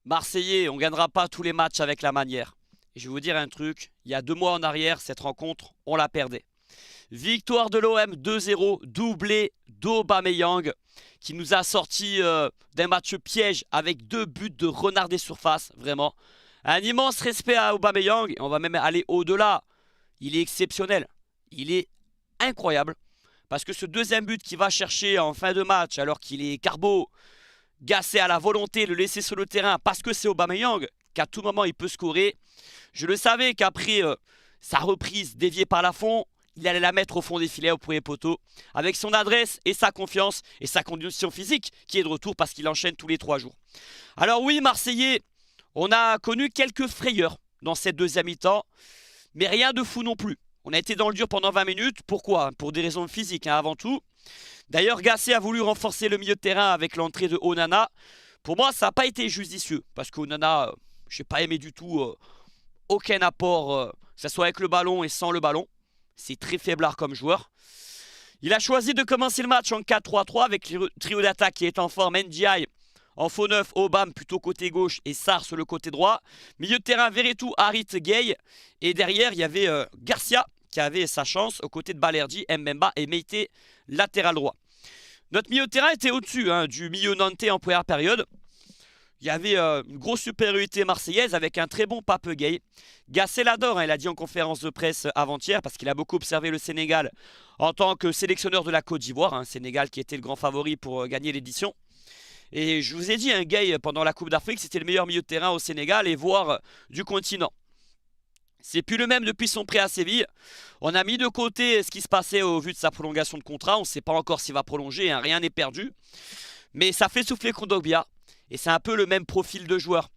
Marseillais, on ne gagnera pas tous les matchs avec la manière. Et je vais vous dire un truc, il y a 2 mois en arrière, cette rencontre, on la perdait. Victoire de l'OM 2-0, doublé d'Aubameyang, qui nous a sorti d'un match piège avec 2 buts de renard des surfaces, vraiment. Un immense respect à Aubameyang, et on va même aller au-delà. Il est exceptionnel, il est incroyable. Parce que ce deuxième but qu'il va chercher en fin de match, alors qu'il est carbo, Gasset à la volonté de le laisser sur le terrain parce que c'est Aubameyang, qu'à tout moment il peut scorer. Je le savais qu'après sa reprise déviée par Lafont, il allait la mettre au fond des filets au premier poteau. Avec son adresse et sa confiance et sa condition physique qui est de retour parce qu'il enchaîne tous les 3 jours. Alors oui, Marseillais, on a connu quelques frayeurs dans cette deuxième mi-temps, mais rien de fou non plus. On a été dans le dur pendant 20 minutes. Pourquoi? Pour des raisons physiques avant tout. D'ailleurs, Gasset a voulu renforcer le milieu de terrain avec l'entrée de Onana. Pour moi, ça n'a pas été judicieux. Parce qu'Onana, je n'ai pas aimé du tout aucun apport, que ce soit avec le ballon et sans le ballon. C'est très faiblard comme joueur. Il a choisi de commencer le match en 4-3-3 avec le trio d'attaque qui est en forme. Ndiaye en faux neuf, Aubame plutôt côté gauche et Sarr sur le côté droit. Milieu de terrain, Verretou, Harit, Gueye. Et derrière, il y avait Garcia qui avait sa chance aux côtés de Balerdi, Mbemba et Meite, latéral droit. Notre milieu de terrain était au-dessus du milieu nantais en première période. Il y avait une grosse supériorité marseillaise avec un très bon Pape Gueye. Gasset l'adore, il a dit en conférence de presse avant-hier parce qu'il a beaucoup observé le Sénégal en tant que sélectionneur de la Côte d'Ivoire. Sénégal qui était le grand favori pour gagner l'édition. Et je vous ai dit, Gueye pendant la Coupe d'Afrique, c'était le meilleur milieu de terrain au Sénégal et voire du continent. C'est plus le même depuis son prêt à Séville. On a mis de côté ce qui se passait au vu de sa prolongation de contrat. On ne sait pas encore s'il va prolonger, rien n'est perdu. Mais ça fait souffler Kondogbia. Et c'est un peu le même profil de joueur.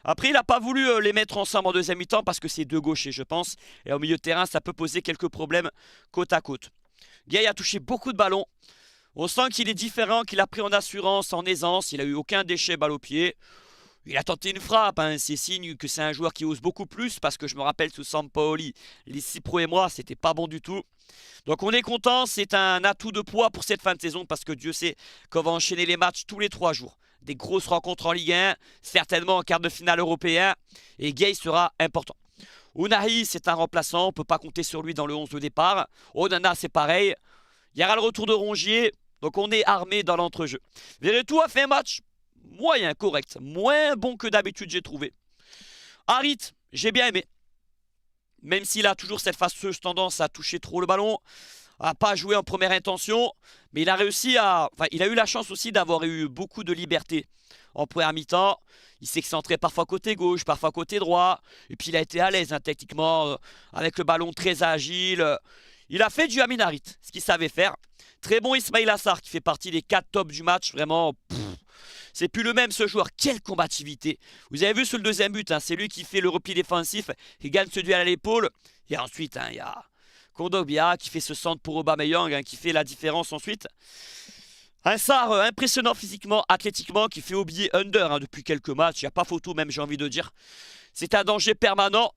Après, il n'a pas voulu les mettre ensemble en deuxième mi-temps parce que c'est 2 gauchers, je pense. Et au milieu de terrain, ça peut poser quelques problèmes côte à côte. Gueye a touché beaucoup de ballons. On sent qu'il est différent, qu'il a pris en assurance, en aisance. Il n'a eu aucun déchet balle au pied. Il a tenté une frappe. C'est signe que c'est un joueur qui ose beaucoup plus. Parce que je me rappelle sous Sampaoli, les 6 premiers mois, c'était pas bon du tout. Donc on est content. C'est un atout de poids pour cette fin de saison. Parce que Dieu sait qu'on va enchaîner les matchs tous les 3 jours. Des grosses rencontres en Ligue 1. Certainement en quart de finale européen. Et Gueye sera important. Ounahi, c'est un remplaçant. On ne peut pas compter sur lui dans le 11 de départ. Onana, c'est pareil. Il y aura le retour de Rongier. Donc on est armé dans l'entrejeu. Verretou a fait un match moyen, correct. Moins bon que d'habitude, j'ai trouvé. Harit, j'ai bien aimé. Même s'il a toujours cette fâcheuse tendance à toucher trop le ballon, à pas jouer en première intention. Mais il a réussi à... Enfin, il a eu la chance aussi d'avoir eu beaucoup de liberté en première mi-temps. Il s'excentrait parfois côté gauche, parfois côté droit. Et puis il a été à l'aise techniquement, avec le ballon très agile. Il a fait du Amin Harit, ce qu'il savait faire. Très bon Ismail Assar qui fait partie des 4 tops du match. Vraiment, c'est plus le même ce joueur. Quelle combativité. Vous avez vu sur le deuxième but, c'est lui qui fait le repli défensif. Il gagne ce duel à l'épaule. Et ensuite, il y a Kondogbia qui fait ce centre pour Aubameyang qui fait la différence ensuite. Un Sarr impressionnant physiquement, athlétiquement, qui fait oublier Under depuis quelques matchs. Il n'y a pas photo même, j'ai envie de dire. C'est un danger permanent.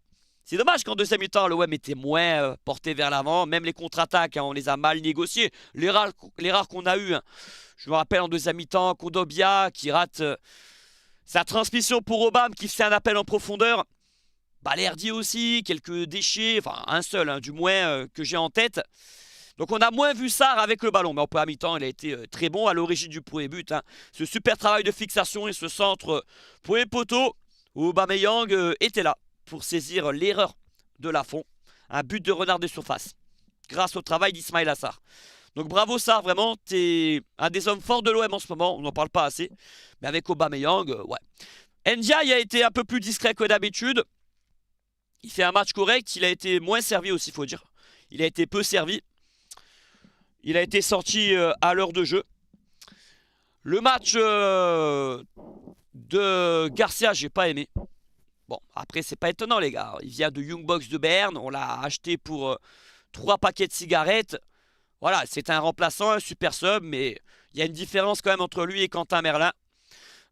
C'est dommage qu'en deuxième mi-temps, l'OM était moins porté vers l'avant. Même les contre-attaques, on les a mal négociées. Les rares qu'on a eues. Je me rappelle en deuxième mi-temps, Kondogbia qui rate sa transmission pour Aubame, qui fait un appel en profondeur. Balerdi aussi, quelques déchets. Enfin, un seul, du moins, que j'ai en tête. Donc on a moins vu Sarr avec le ballon. Mais en première mi-temps, il a été très bon à l'origine du premier but. Ce super travail de fixation et ce centre pour les poteaux où Aubameyang était là pour saisir l'erreur de Lafont. Un but de renard de surface. Grâce au travail d'Ismail Assar. Donc bravo Sarr, vraiment, t'es un des hommes forts de l'OM en ce moment. On n'en parle pas assez. Mais avec Aubameyang, ouais. Ndiaye a été un peu plus discret que d'habitude. Il fait un match correct. Il a été moins servi aussi, il faut dire. Il a été peu servi. Il a été sorti à l'heure de jeu. Le match de Garcia, j'ai pas aimé. Bon, après, c'est pas étonnant, les gars. Il vient de Young Box de Berne. On l'a acheté pour 3 paquets de cigarettes. Voilà, c'est un remplaçant, un super sub. Mais il y a une différence quand même entre lui et Quentin Merlin.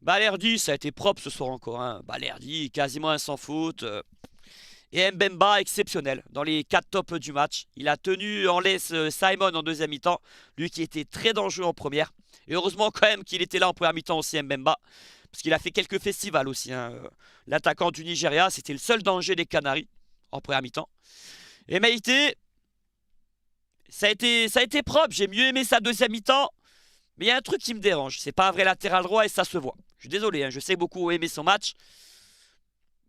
Balerdi, ça a été propre ce soir encore. Balerdi, quasiment un sans faute. Et Mbemba, exceptionnel. Dans les 4 tops du match. Il a tenu en laisse Simon en deuxième mi-temps. Lui qui était très dangereux en première. Et heureusement quand même qu'il était là en première mi-temps aussi, Mbemba. Parce qu'il a fait quelques festivals aussi, hein. L'attaquant du Nigeria, c'était le seul danger des Canaries en première mi-temps. Et Meïté, ça a été propre. J'ai mieux aimé sa deuxième mi-temps. Mais il y a un truc qui me dérange. C'est pas un vrai latéral droit et ça se voit. Je suis désolé, hein, je sais beaucoup aimer son match.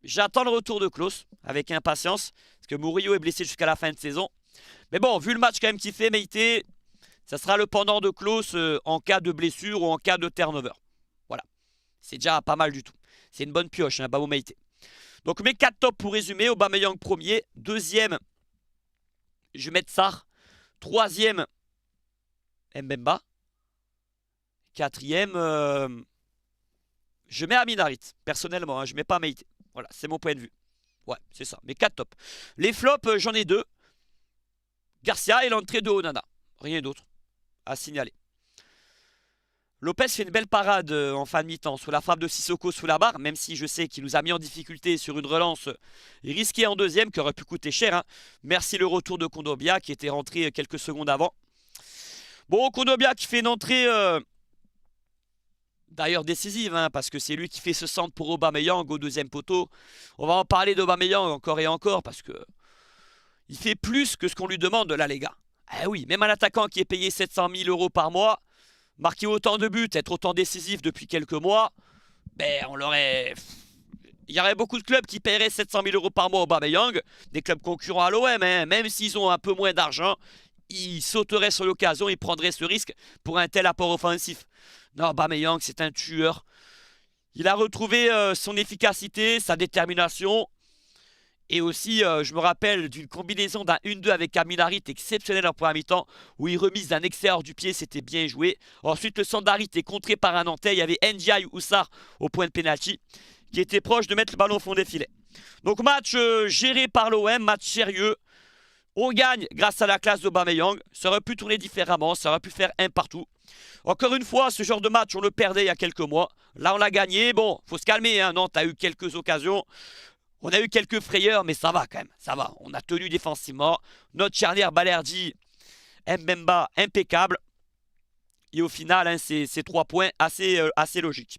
J'attends le retour de Klose avec impatience. Parce que Murillo est blessé jusqu'à la fin de saison. Mais bon, vu le match quand même qu'il fait, Meïté, ça sera le pendant de Klose en cas de blessure ou en cas de turnover. Voilà. C'est déjà pas mal du tout. C'est une bonne pioche, hein, Babo Meïté. Donc mes 4 tops pour résumer. Aubameyang premier. Deuxième, je vais mettre Sarr. Troisième, Mbemba. Quatrième, je mets Amin Harit. Personnellement, hein, je mets pas Meïté. Voilà, c'est mon point de vue. Ouais, c'est ça. Mes 4 tops. Les flops, j'en ai 2. Garcia et l'entrée de Onana. Rien d'autre à signaler. Lopez fait une belle parade en fin de mi-temps sous la frappe de Sissoko sous la barre, même si je sais qu'il nous a mis en difficulté sur une relance risquée en deuxième qui aurait pu coûter cher, hein. Merci le retour de Kondogbia qui était rentré quelques secondes avant. Bon, Kondogbia qui fait une entrée d'ailleurs décisive, hein, parce que c'est lui qui fait ce centre pour Aubameyang au deuxième poteau. On va en parler d'Aubameyang encore et encore parce que il fait plus que ce qu'on lui demande là, les gars. Eh oui, même un attaquant qui est payé 700 000 € par mois, marquer autant de buts, être autant décisif depuis quelques mois, ben on l'aurait... Il y aurait beaucoup de clubs qui paieraient 700 000 € par mois au Aubameyang, des clubs concurrents à l'OM, hein, même s'ils ont un peu moins d'argent, ils sauteraient sur l'occasion, ils prendraient ce risque pour un tel apport offensif. Non, Aubameyang, c'est un tueur. Il a retrouvé son efficacité, sa détermination. Et aussi, je me rappelle d'une combinaison d'un 1-2 avec Amin Harit exceptionnel en première mi-temps, où il remise d'un extérieur du pied, c'était bien joué. Ensuite, le centre d'Harit est contré par un Nantais. Il y avait Ndiaye ou Sarr au point de pénalty, qui était proche de mettre le ballon au fond des filets. Donc match géré par l'OM, match sérieux. On gagne grâce à la classe d'Aubameyang. Ça aurait pu tourner différemment, ça aurait pu faire un partout. Encore une fois, ce genre de match, on le perdait il y a quelques mois. Là, on l'a gagné. Bon, faut se calmer, hein. Nantes a eu quelques occasions. On a eu quelques frayeurs, mais ça va quand même. Ça va. On a tenu défensivement. Notre charnière Balerdi, Mbemba, impeccable. Et au final, hein, c'est 3 points assez logiques.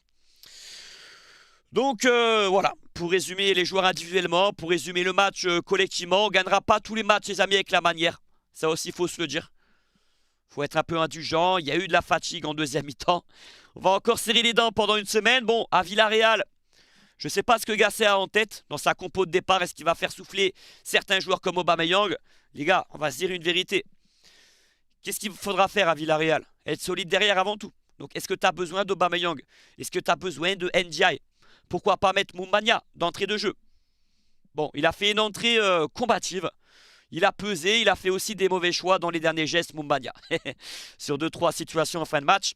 Donc voilà, pour résumer les joueurs individuellement, pour résumer le match collectivement, on ne gagnera pas tous les matchs, les amis, avec la manière. Ça aussi, il faut se le dire. Il faut être un peu indulgent. Il y a eu de la fatigue en deuxième mi-temps. On va encore serrer les dents pendant une semaine. Bon, à Villarreal, je ne sais pas ce que Gasset a en tête dans sa compo de départ. Est-ce qu'il va faire souffler certains joueurs comme Aubameyang? Les gars, on va se dire une vérité. Qu'est-ce qu'il faudra faire à Villarreal? Être solide derrière avant tout. Donc, est-ce que tu as besoin d'Aubameyang? Est-ce que tu as besoin de Ndiaye? Pourquoi pas mettre Moumania d'entrée de jeu? Bon, il a fait une entrée combative. Il a pesé, il a fait aussi des mauvais choix dans les derniers gestes, Moumania. Sur 2-3 situations en fin de match.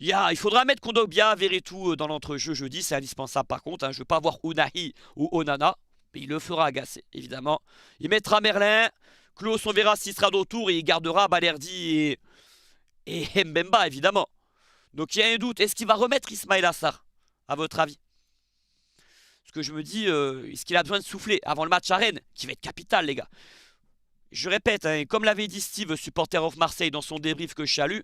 Il faudra mettre Kondogbia, Veretout dans l'entrejeu jeudi, c'est indispensable par contre. Hein. Je ne veux pas voir Unai ou Onana, mais il le fera agacer, évidemment. Il mettra Merlin, Klose, on verra s'il sera de retour et il gardera Balerdi et Mbemba, évidemment. Donc il y a un doute, est-ce qu'il va remettre Ismaïla Sarr, à votre avis? Parce que je me dis, est-ce qu'il a besoin de souffler avant le match à Rennes, qui va être capital, les gars? Je répète, hein, comme l'avait dit Steve, supporter of Marseille, dans son débrief que je salue,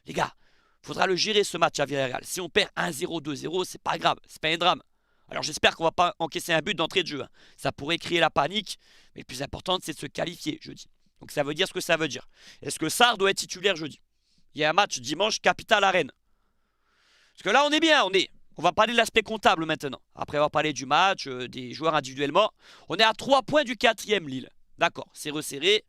les gars, faudra le gérer ce match à Villarreal. Si on perd 1-0, 2-0, c'est pas grave, c'est pas un drame. Alors j'espère qu'on va pas encaisser un but d'entrée de jeu, hein. Ça pourrait créer la panique, mais le plus important, c'est de se qualifier jeudi. Donc ça veut dire ce que ça veut dire. Est-ce que Sarr doit être titulaire jeudi? Il y a un match dimanche, capital à Rennes. Parce que là, on est bien, on va parler de l'aspect comptable maintenant. Après avoir parlé du match, des joueurs individuellement. On est à 3 points du 4e Lille. D'accord, c'est resserré.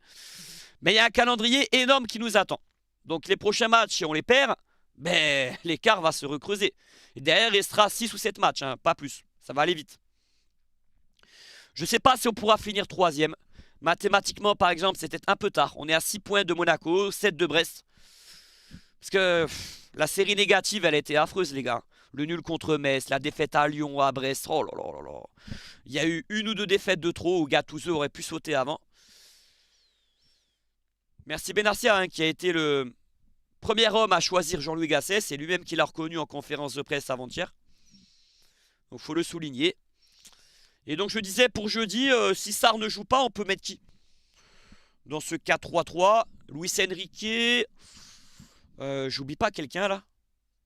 Mais il y a un calendrier énorme qui nous attend. Donc les prochains matchs, si on les perd, ben, l'écart va se recreuser. Et derrière, il restera 6 ou 7 matchs, hein, pas plus. Ça va aller vite. Je ne sais pas si on pourra finir 3e. Mathématiquement, par exemple, c'est peut-être un peu tard. On est à 6 points de Monaco, 7 de Brest. Parce que la série négative, elle a été affreuse, les gars. Le nul contre Metz, la défaite à Lyon, à Brest. Oh là là là là. Il y a eu 1 ou 2 défaites de trop où Gattuso aurait pu sauter avant. Merci Benarcia, hein, qui a été le premier homme à choisir Jean-Louis Gasset. C'est lui-même qui l'a reconnu en conférence de presse avant-hier. Donc il faut le souligner. Et donc je disais pour jeudi, si Sarr ne joue pas, on peut mettre qui? Dans ce 4-3-3, Luis Enrique. J'oublie pas quelqu'un là.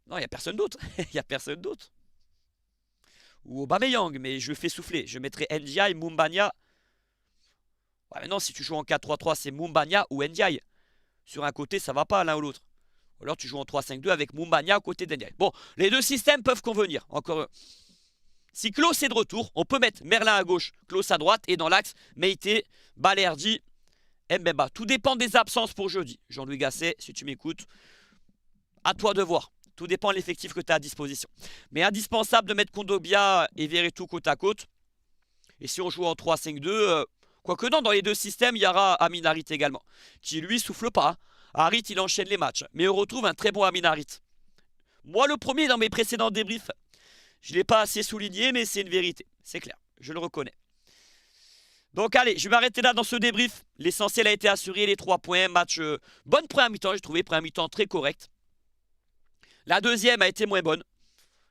Non, il n'y a personne d'autre. Il n'y a personne d'autre. Ou Aubameyang, mais je le fais souffler. Je mettrai Ndiaye, Mumbagna. Ouais, mais non, si tu joues en 4-3-3, c'est Mumbagna ou Ndiaye. Sur un côté, ça va pas l'un ou l'autre. Ou alors tu joues en 3-5-2 avec Mumbagna à côté d'Ndiaye. Bon, les deux systèmes peuvent convenir. Encore. Si Klose est de retour, on peut mettre Merlin à gauche, Klose à droite et dans l'axe, Meïté, Balerdi, Mbemba. Tout dépend des absences pour jeudi. Jean-Louis Gasset, si tu m'écoutes, à toi de voir. Tout dépend de l'effectif que tu as à disposition. Mais indispensable de mettre Kondogbia et Veretout côte à côte. Et si on joue en 3-5-2, quoique non, dans les deux systèmes, il y aura Amin Harit également. Qui lui souffle pas. Harit, il enchaîne les matchs. Mais on retrouve un très bon Amin Harit. Moi, le premier dans mes précédents débriefs, je ne l'ai pas assez souligné, mais c'est une vérité. C'est clair, je le reconnais. Donc allez, je vais m'arrêter là dans ce débrief. L'essentiel a été assuré, les 3 points. Match, bonne première mi-temps, j'ai trouvé première mi-temps très correct. La deuxième a été moins bonne.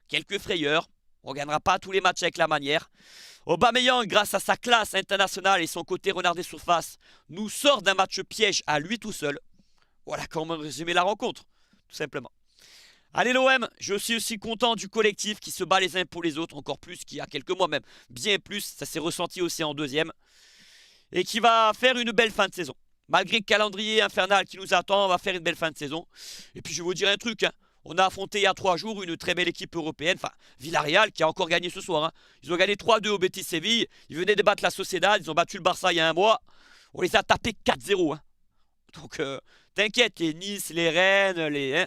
Quelques frayeurs. On ne gagnera pas tous les matchs avec la manière. Aubameyang, grâce à sa classe internationale et son côté renard des surfaces, nous sort d'un match piège à lui tout seul. Voilà comment résumer la rencontre, tout simplement. Allez l'OM, je suis aussi content du collectif qui se bat les uns pour les autres, encore plus qu'il y a quelques mois même, bien plus, ça s'est ressenti aussi en deuxième. Et qui va faire une belle fin de saison. Malgré le calendrier infernal qui nous attend, on va faire une belle fin de saison. Et puis je vais vous dire un truc, hein. On a affronté il y a 3 jours une très belle équipe européenne, enfin Villarreal qui a encore gagné ce soir. Hein. Ils ont gagné 3-2 au Betis Séville, ils venaient de battre la Sociedad, ils ont battu le Barça il y a un mois. On les a tapés 4-0. Hein. Donc t'inquiète, les Nice, les Rennes, hein,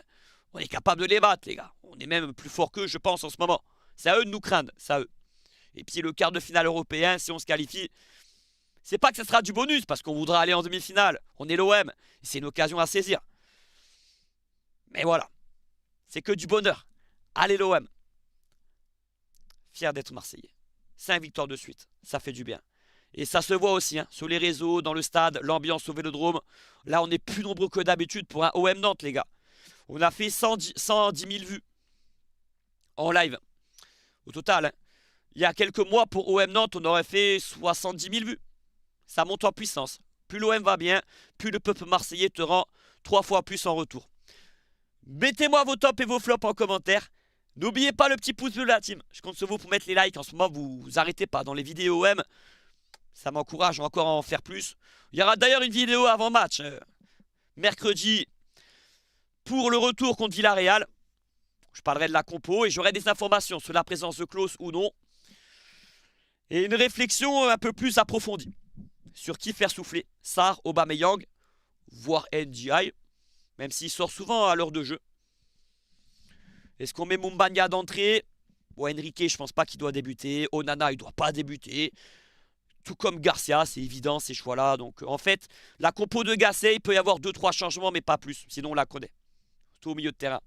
on est capable de les battre les gars. On est même plus fort qu'eux je pense en ce moment. C'est à eux de nous craindre, c'est à eux. Et puis le quart de finale européen, si on se qualifie, c'est pas que ce sera du bonus parce qu'on voudra aller en demi-finale. On est l'OM, c'est une occasion à saisir. Mais voilà. C'est que du bonheur. Allez l'OM. Fier d'être Marseillais. 5 victoires de suite. Ça fait du bien. Et ça se voit aussi hein, sur les réseaux, dans le stade, l'ambiance au Vélodrome. Là, on est plus nombreux que d'habitude pour un OM Nantes, les gars. On a fait 110 000 vues en live. Au total, hein. Il y a quelques mois, pour OM Nantes, on aurait fait 70 000 vues. Ça monte en puissance. Plus l'OM va bien, plus le peuple marseillais te rend 3 fois plus en retour. Mettez-moi vos tops et vos flops en commentaire. N'oubliez pas le petit pouce bleu de la team. Je compte sur vous pour mettre les likes. En ce moment, vous arrêtez pas dans les vidéos OM. Ça m'encourage encore à en faire plus. Il y aura d'ailleurs une vidéo avant match. Mercredi pour le retour contre Villarreal. Je parlerai de la compo et j'aurai des informations sur la présence de Klose ou non. Et une réflexion un peu plus approfondie. Sur qui faire souffler. Sarr, Aubameyang, voire Ndiaye. Même s'il sort souvent à l'heure de jeu. Est-ce qu'on met Mumbagna d'entrée? Bon, Enrique, je pense pas qu'il doit débuter. Onana, il doit pas débuter. Tout comme Garcia, c'est évident ces choix-là. Donc en fait, la compo de Gasset, il peut y avoir 2-3 changements, mais pas plus. Sinon, on la connaît. Tout au milieu de terrain.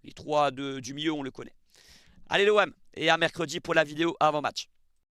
Les 3 du milieu, on le connaît. Allez l'OM. Et à mercredi pour la vidéo avant match.